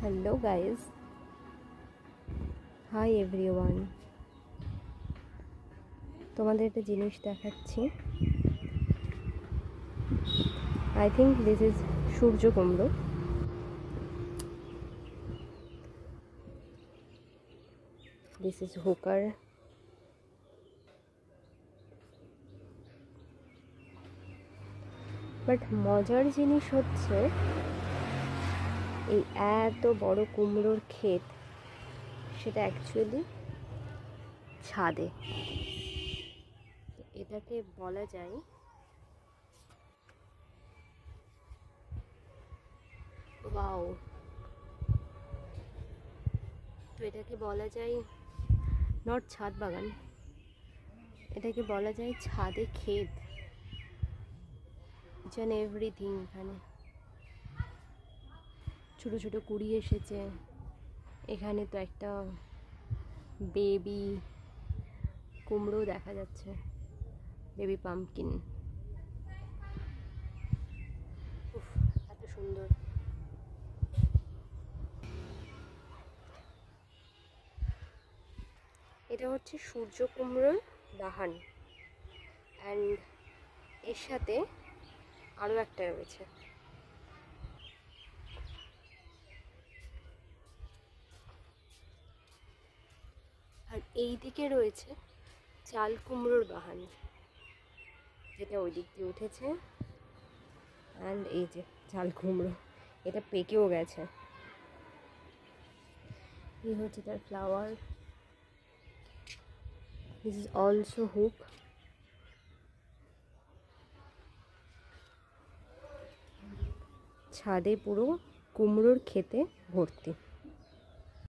Hello guys, hi everyone. তোমাদের একটা জিনিস দেখাচ্ছি। আই থিঙ্ক দিস ইজ সূর্য কুমড়ো। This is হুকার। বাট মজার জিনিস হচ্ছে এই এত বড় কুমড়োর ক্ষেত, সেটা অ্যাকচুয়ালি ছাদে। এটাকে বলা যায় ওয়াও, তো এটাকে বলা যায় নট ছাদ বাগান, এটাকে বলা যায় ছাদে ক্ষেত। Each and everything. এখানে ছোটো ছোটো কুড়ি এসেছে। এখানে তো একটা বেবি কুমড়ো দেখা যাচ্ছে, বেবি পাম্পকিন। উফ, এত সুন্দর। এটা হচ্ছে সূর্য কুমড়োর বাহান, অ্যান্ড এর সাথে আরও একটা রয়েছে। আর এই দিকে রয়েছে চাল কুমড়োর বাহান, যেটা ওই দিক দিয়ে উঠেছে। অ্যান্ড এই যে চাল কুমড়ো, এটা পেকেও গেছে। এই হচ্ছে তার flower. This is also hook. ছাদে পুরো কুমড়োর ক্ষেতে ভর্তি।